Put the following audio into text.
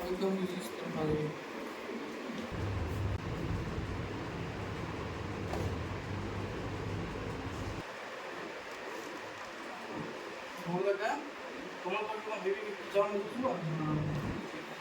एकदम सिस्टम भारी हो लगा तुम्हाला पण बेबी जाऊन